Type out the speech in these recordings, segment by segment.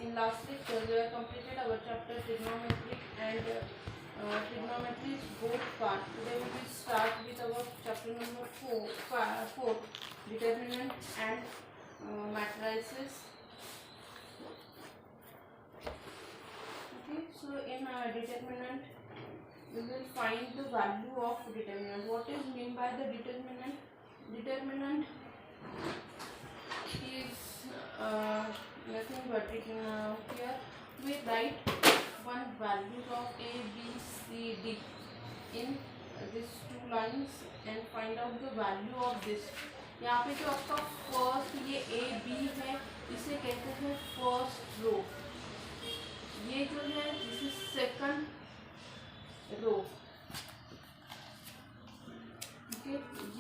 in last lecture we have completed our chapter trigonometry and trigonometry's both part. Today we will start with our chapter number 4, determinant and matrices. Okay, so in determinant we will find the value of determinant. What is mean by the determinant? Determinant is nothing but here we write one values of A, B, C, D in these two lines and find out the value of this. यहाँ पे जो आपका first ये A, B है इसे कहते हैं first row. ये जो है this is second row. Okay,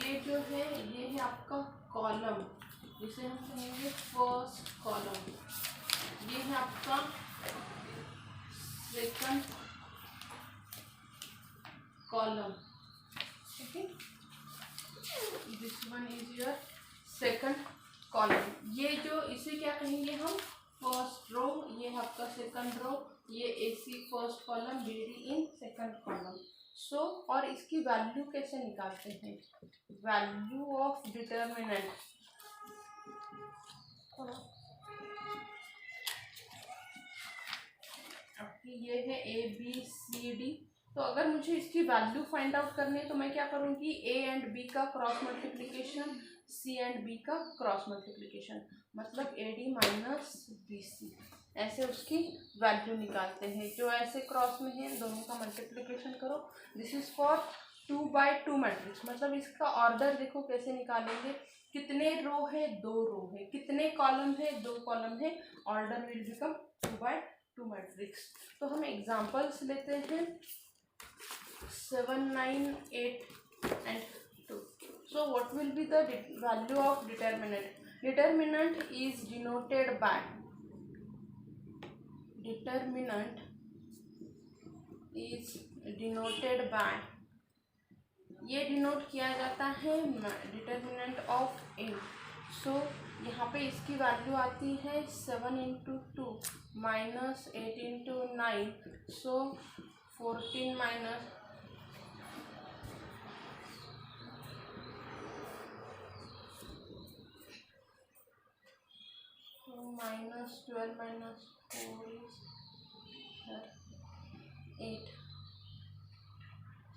ये जो है ये है आपका कॉलम, जिसे हम कहेंगे फर्स्ट कॉलम. ये है आपका second column. Okay, this one is your second column. ये जो इसे क्या कहेंगे हम फर्स्ट रो. ये है आपका सेकंड रो. ये AC first column, BD in second column. So और इसकी वैल्यू कैसे निकालते हैं? Value of determinant. ये है ABCD. तो अगर मुझे इसकी वैल्यू फाइंड आउट करनी है तो मैं क्या करूँगी? A एंड B का cross multiplication, C and B का क्रॉस मल्टीप्लिकेशन, मतलब AD माइनस BC. ऐसे उसकी वैल्यू निकालते हैं. जो ऐसे क्रॉस में है दोनों का मल्टीप्लिकेशन करो. This is for 2x2 matrix. मतलब इसका ऑर्डर देखो कैसे निकालेंगे. कितने रो है? 2 रो है. कितने कॉलम है? 2 कॉलम है. Order will become 2x2 matrix. तो हम एग्जांपल्स लेते हैं 7, 9, 8 and 2. So what will be the value of determinant? Determinant is denoted by ये डिनोट किया जाता है डिटर्मिनेंट ऑफ n. सो यहाँ पे इसकी वैल्यू आती है 7 into 2 minus 8 into 9. So 14 minus -12 minus 4 is 8.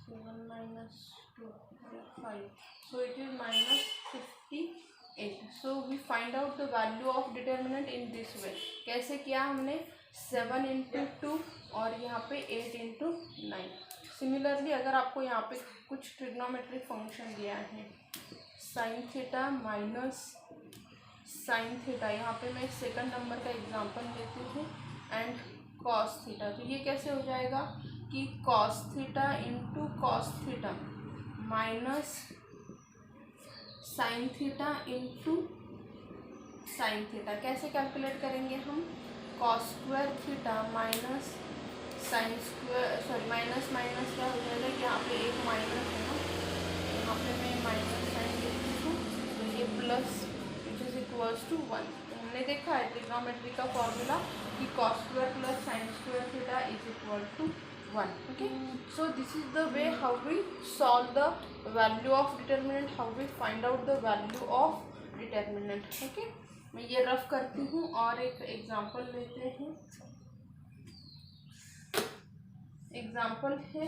7 minus 2 is 5. So it is minus 58. So we find out the value of determinant in this way. कैसे किया हमने? 7 इंटू 2 और यहाँ पे 8 इंटू 9. सिमिलरली अगर आपको यहाँ पे कुछ ट्रिग्नोमेट्रिक फंक्शन दिया है sine theta minus sine theta, यहाँ पे मैं सेकंड नंबर का एग्जांपल लेती हूँ, एंड कॉस थीटा. तो ये कैसे हो जाएगा कि cos theta into cos theta minus sine theta into sine theta. कैसे कैलकुलेट करेंगे हम? Cos square theta minus sine square, sorry minus minus क्या हो जाएगा? यहाँ पे एक माइनस है ना, यहाँ पे मैं माइनस साइन देती हूँ तो ये प्लस इक्वल्स टू 1. तो हमने देखा है ट्रिग्नोमेट्री का फॉर्मूला कि cos square plus sine square theta is equal to 1. Okay, so this is the way how we solve the value of determinant, how we find out the value of determinant. Okay, मैं ये rough करती हूँ और एक example लेते हैं. Example है,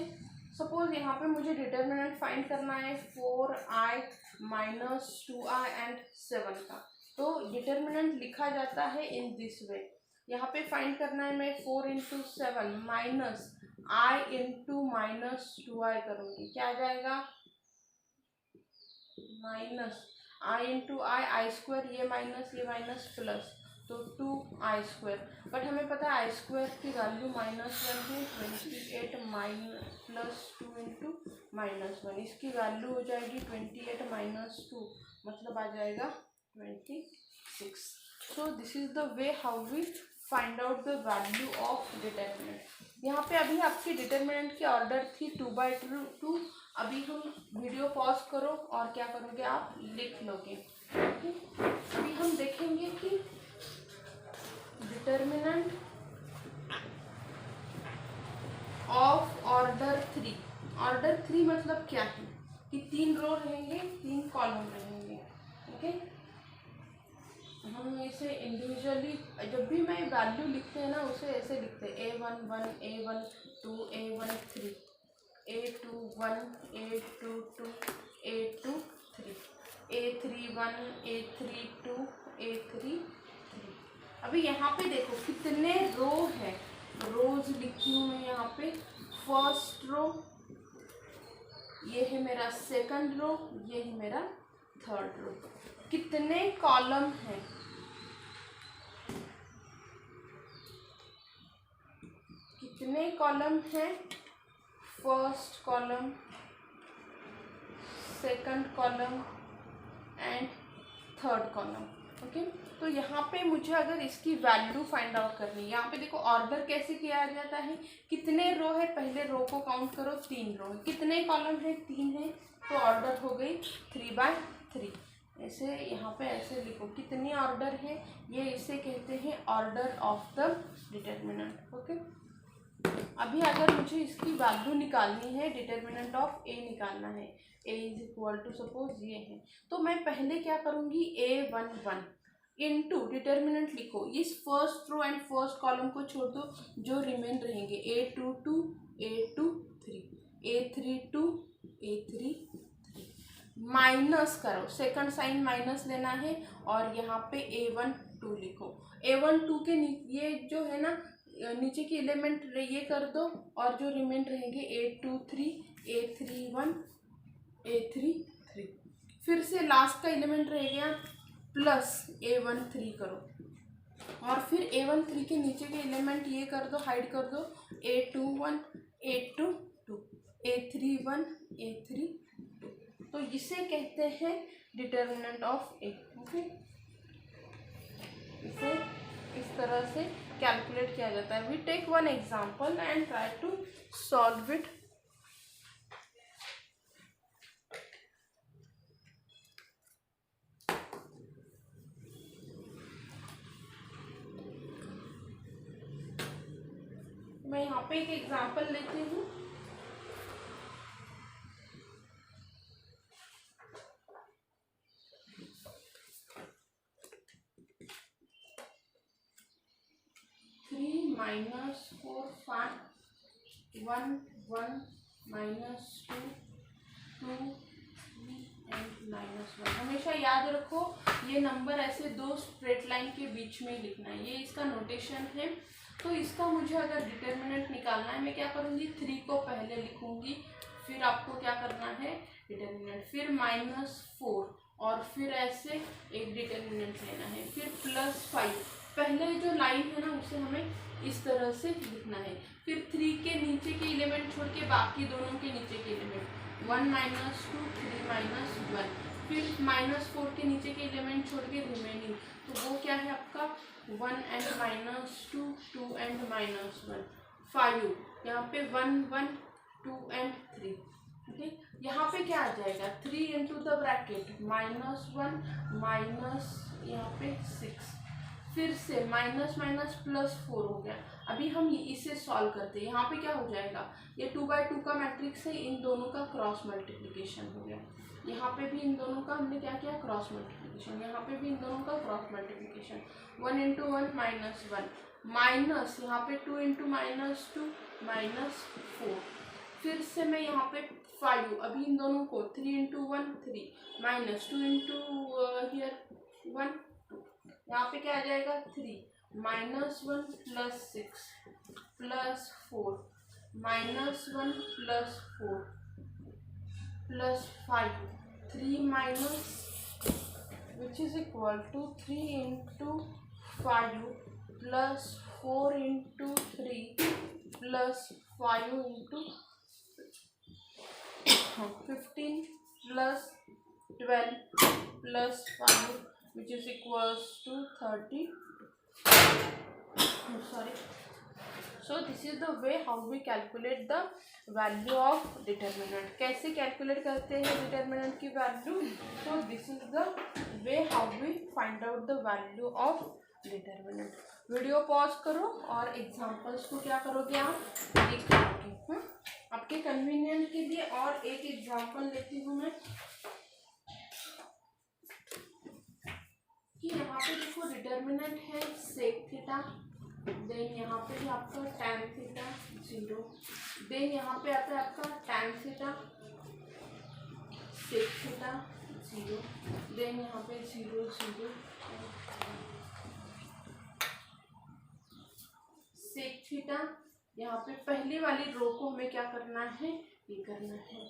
suppose यहाँ पे मुझे डिटर्मिनेंट फाइंड करना है 4i माइनस 2i एंड 7 का. तो डिटर्मिनेंट लिखा जाता है इन दिस वे. यहाँ पे फाइंड करना है मैं 4 into 7 minus i into minus 2i करूँगी. क्या आ जाएगा? Minus i into I square, ये माइनस प्लस, तो 2i स्क्वायर. बट हमें पता है आई स्क्वायर की वैल्यू -1 है. 28 माइनस प्लस 2 इंटू -1, इसकी वैल्यू हो जाएगी 28 माइनस 2, मतलब आ जाएगा 26. So this is the way how we find out the value of determinant. यहाँ पे अभी आपकी डिटर्मिनेंट की ऑर्डर थी 2/2. अभी हम वीडियो पॉज करो और क्या करोगे? आप लिख लोगे. अभी हम देखेंगे कि डिटर्मिनेंट ऑफ ऑर्डर 3। ऑर्डर 3 मतलब क्या है कि 3 रो रहेंगे, 3 कॉलम रहेंगे। ओके, हम इसे इंडिविजुअली जब भी मैं वैल्यू लिखते हैं ना उसे ऐसे लिखते हैं A11 A12 A13 A21 A22 A23 A31 A32 A33। अभी यहाँ पे देखो कितने रो है, रोज लिखी हूँ मैं यहाँ पे। फर्स्ट रो, ये है मेरा सेकंड रो, ये है मेरा थर्ड रो। कितने कॉलम हैं, कितने कॉलम हैं? First column, second column and third column. Okay, तो यहाँ पे मुझे अगर इसकी वैल्यू फाइंड आउट करनी है, यहाँ पे देखो ऑर्डर कैसे किया जाता है, कितने रो है, पहले रो को काउंट करो, 3 रो है। कितने कॉलम है, 3 है, तो ऑर्डर हो गई 3/3। ऐसे यहाँ पे ऐसे लिखो कितनी ऑर्डर है, ये इसे कहते हैं order of the determinant. Okay, अभी अगर मुझे इसकी वैल्यू निकालनी है, डिटर्मिनेंट ऑफ ए निकालना है, ए इज इक्वल टू सपोज ये है, तो मैं पहले क्या करूँगी, A11 इनटू डिटर्मिनेंट लिखो, इस first row and first column को छोड़ दो, जो रिमेन रहेंगे A22 A23 A32 A33, minus करो, सेकंड साइन माइनस लेना है और यहाँ पे A12 लिखो। A12 के ये जो है ना नीचे की एलिमेंट ये कर दो और जो रिमेन रहेंगे A23 A31 A33, फिर से लास्ट का एलिमेंट रह गया प्लस A13 करो और फिर A13 के नीचे के एलिमेंट ये कर दो, हाइड कर दो, A21 A22 A31 A32। तो इसे कहते हैं डिटर्मिनेंट ऑफ ए। ओके, इसे इस तरह से कैलकुलेट किया जाता है। We take one example and try to solve it. मैं यहाँ पे एक एग्जांपल लेती हूँ। -4 5 1 1 -2 2 एंड -1। हमेशा याद रखो ये नंबर ऐसे दो स्ट्रेट लाइन के बीच में लिखना है, ये इसका नोटेशन है। तो इसका मुझे अगर डिटर्मिनेंट निकालना है, मैं क्या करूँगी, 3 को पहले लिखूँगी, फिर आपको क्या करना है डिटर्मिनेंट, फिर -4 और फिर ऐसे एक डिटर्मिनेंट लेना है, फिर +5। पहले जो लाइन है ना उसे हमें इस तरह से लिखना है, फिर 3 के नीचे के एलिमेंट छोड़ के बाकी दोनों के नीचे के एलिमेंट 1 -2 3 -1, फिर -4 के नीचे के एलिमेंट छोड़ के रिमेनिंग, तो वो क्या है आपका 1 एंड -2 2 एंड -1 5। यहाँ पे 1 1 2 एंड 3। ओके, यहाँ पे क्या आ जाएगा 3 इंटू द ब्रैकेट -1 माइनस यहाँ पे 6, फिर से माइनस माइनस +4 हो गया। अभी हम इसे सॉल्व करते हैं, यहाँ पे क्या हो जाएगा, ये 2/2 का मैट्रिक्स है, इन दोनों का क्रॉस मल्टीप्लिकेशन हो गया। यहाँ पे भी इन दोनों का हमने क्या किया, क्रॉस मल्टीप्लिकेशन, यहाँ पे भी इन दोनों का क्रॉस मल्टीप्लिकेशन। 1 × 1 -1 माइनस यहाँ पे 2 × -2 -4, फिर से मैं यहाँ पे 5, अभी इन दोनों को 3 × 1 3 -2 हियर 1 2, यहाँ पे क्या आ जाएगा 3 -1 +6 +4 -1 +4 +5 3 minus which is equal to 3 × 5 +4 × 3 +5 × 15 +12 +5 which is equals to 30. Sorry. So this is the way how we calculate the value of determinant. कैसे calculate करते हैं determinant की value? So this is the way how we find out the value of determinant. Video pause करो और examples को क्या करोगे आप, लिख लोगे। आपके कन्वीनियंट के लिए और एक एग्जांपल लेती हूँ मैं कि यहाँ पे देखो डिटर्मिनेंट है सेक थीटा, देन यहाँ पे भी आपका टैन थीटा 0, देन यहाँ पे आता है आपका tan theta sec theta 0, then यहाँ पे 0 0 सेक थीटा। यहाँ पे पहली वाली रो को हमें क्या करना है, ये करना है।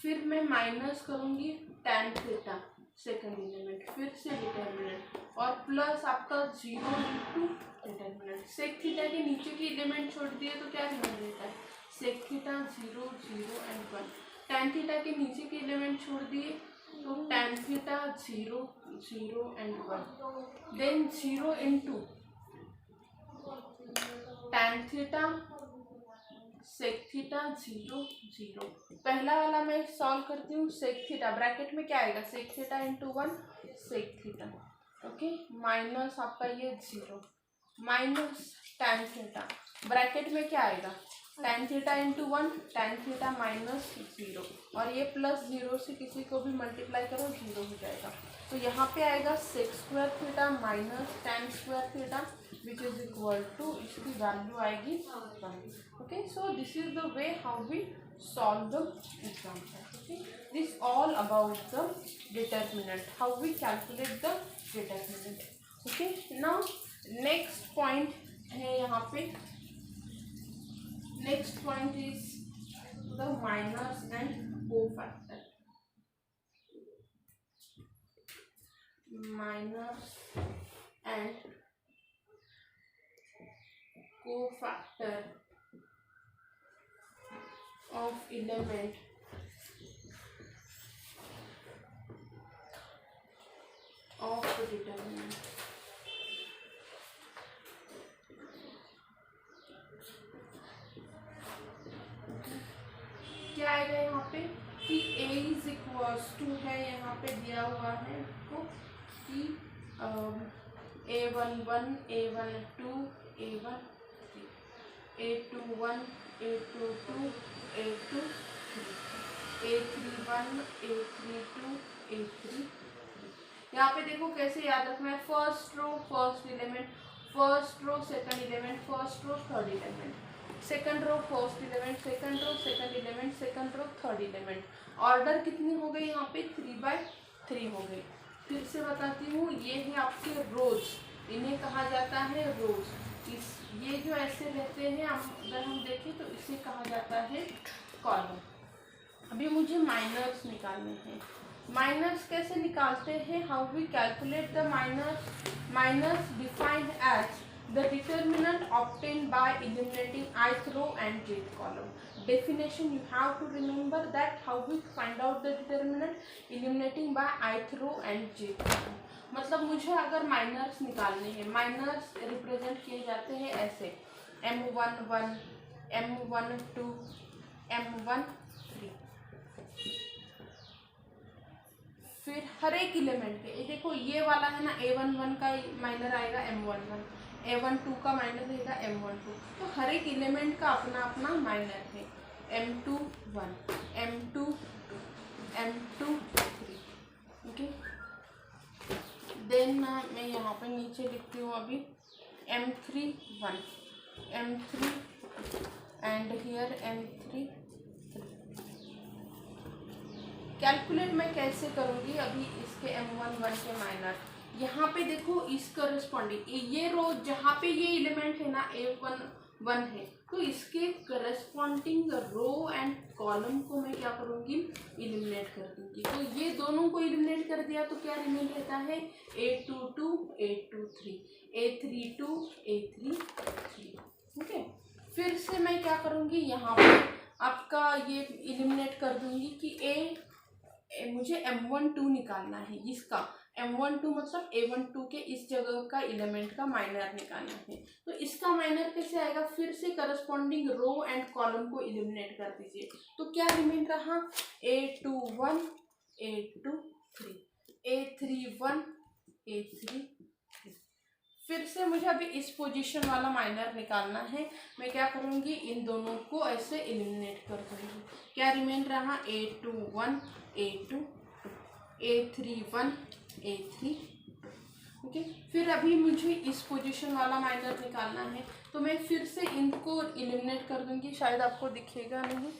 फिर मैं माइनस करूँगी टैन थीटा सेकंड एलिमेंट, फिर से डिटर्मिनेंट और प्लस आपका 0 इंटू डिटर्मिनेंट। सेक थीटा के नीचे की एलिमेंट छोड़ दिए तो क्या रिमेंड रहता है, sec theta 0 0 and 1। Tan theta के नीचे के एलिमेंट छोड़ दिए तो tan theta 0 0 and 1, then 0 into tan theta sec theta 0 0। पहला वाला मैं सॉल्व करती हूँ। सेक थीटा ब्रैकेट में क्या आएगा, sec theta into 1 sec theta, okay, minus आपका ये 0 माइनस टैन थीटा ब्रैकेट में क्या आएगा, tan theta into 1 tan theta minus 0 और ये प्लस 0 से किसी को भी मल्टीप्लाई करो 0 हो जाएगा। तो यहाँ पे आएगा sec square theta minus tan square theta which is equal to, इसकी वैल्यू आएगी 1। Okay, so this is the way how we solve the example. Okay, this all about the determinant, how we calculate the determinant. Okay, now next point है यहाँ पे, next point is the minus and cofactor. Minus and cofactor of element of the determinant. क्या आएगा यहाँ पे कि a is equals to है, यहाँ पे दिया हुआ है आपको कि a11 a12 a13 a21 a22 a23 a31 a32 a33। यहाँ पे देखो कैसे याद रखना है, first row first element, first row second element, first row third element, second row first element, second row second element, second row third element. Order कितनी हो गई यहाँ पे, 3/3 हो गई। फिर से बताती हूँ, ये है आपके रोज, इन्हें कहा जाता है रोज। इस ये जो ऐसे रहते हैं, अगर हम देखें तो इसे कहा जाता है कॉलम। अभी मुझे माइनर्स निकालने हैं। माइनर्स कैसे निकालते हैं, how we calculate the minors. Minors defined as the determinant obtained by eliminating ith row and jth column. Definition, you have to remember that how we find out the determinant, eliminating by ith row and jth column. मतलब मुझे अगर miners निकालने हैं, miners represent किए जाते हैं ऐसे m11 m12 m13। फिर हर एक एलिमेंट के, ये देखो ये वाला है ना, a11 का माइनर आएगा m11, a12 का माइनर रहेगा m12। तो हर एक एलिमेंट का अपना अपना माइनर है, m21 m22 m23। Okay, then मैं यहाँ पे नीचे लिखती हूँ अभी m31 m3 and here m3। Calculate मैं कैसे करूँगी, अभी इसके m11 के माइनर, यहाँ पे देखो इस करस्पॉन्डिंग ये रो जहाँ पे ये एलिमेंट है ना a11 है, तो इसके करस्पॉन्डिंग रो एंड कॉलम को मैं क्या करूँगी, एलिमिनेट कर दूँगी। तो ये दोनों को एलिमिनेट कर दिया तो क्या रिमेन रहता है, a22 a23 a32 a33। Okay, फिर से मैं क्या करूँगी, यहाँ पे आपका ये एलिमिनेट कर दूँगी कि मुझे m12 निकालना है, इसका m12 मतलब a12 के इस जगह का एलिमेंट का माइनर निकालना है। तो इसका माइनर कैसे आएगा, फिर से करस्पॉन्डिंग रो एंड कॉलम को एलिमिनेट कर दीजिए। तो क्या रिमेन रहा, a21 a23 a31 a33। फिर से मुझे अभी इस पोजीशन वाला माइनर निकालना है। मैं क्या करूँगी, इन दोनों को ऐसे एलिमिनेट कर दूँगी। क्या रिमेन रहा, A2 1 A2 2, A3 1 A3 okay. फिर अभी मुझे इस पोजीशन वाला माइनर निकालना है, तो मैं फिर से इनको एलिमिनेट कर दूँगी। शायद आपको दिखेगा नहीं,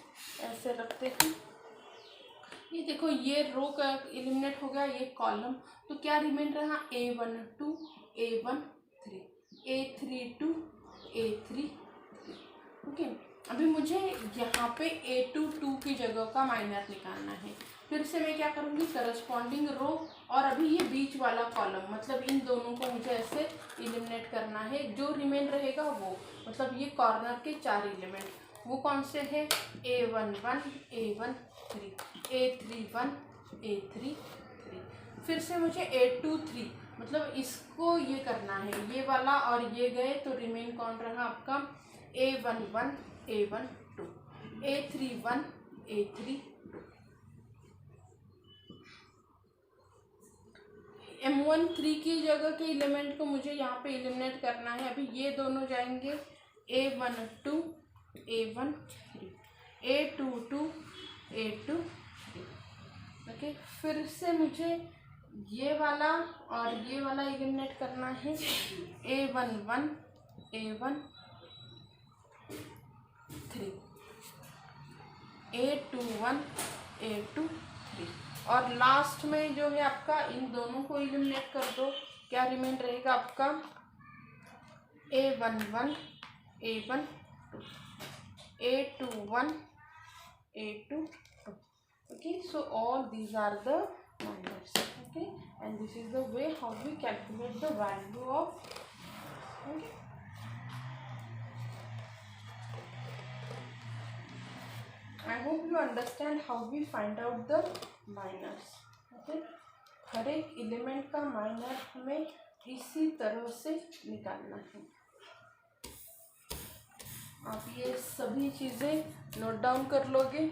ऐसे रखते हैं। ये देखो, ये रो का एलिमिनेट हो गया, ये कॉलम। तो क्या रिमेन रहा, A1 2 A1 3 A3 2 A3 3 okay. अभी मुझे यहाँ पे A2 2 की जगह का माइनर निकालना है। फिर से मैं क्या करूँगी, करस्पॉन्डिंग रो और अभी ये बीच वाला कॉलम, मतलब इन दोनों को मुझे ऐसे एलिमिनेट करना है। जो रिमेन रहेगा वो, मतलब ये कॉर्नर के 4 एलिमेंट, वो कौन से हैं, A1 1 A1 3 A3 1 A3 3। फिर से मुझे A2 3, मतलब इसको ये करना है, ये वाला और ये गए, तो रिमेन कौन रहा आपका, A1 1 A1 2 A3 1 A3 2। M1 3 की जगह के एलिमेंट को मुझे यहाँ पे एलिमिनेट करना है। अभी ये दोनों जाएंगे A1 2 A1 3 A2 2 A2 3 okay. फिर से मुझे ये वाला और ये वाला एलिमिनेट करना है, A1 1 A1 3 A2 1 A2 3। और लास्ट में जो है आपका, इन दोनों को एलिमिनेट कर दो। क्या रिमेन रहेगा आपका, A1 1 A1 2 A2 1 A2 2 okay। So all these are the minors, okay, and this is the way how we calculate the value of, okay। I hope you understand how we find out the minors, okay। हर एक element का minor हमें इसी तरह से निकालना है। आप ये सभी चीज़ें नोट डाउन कर लोगे।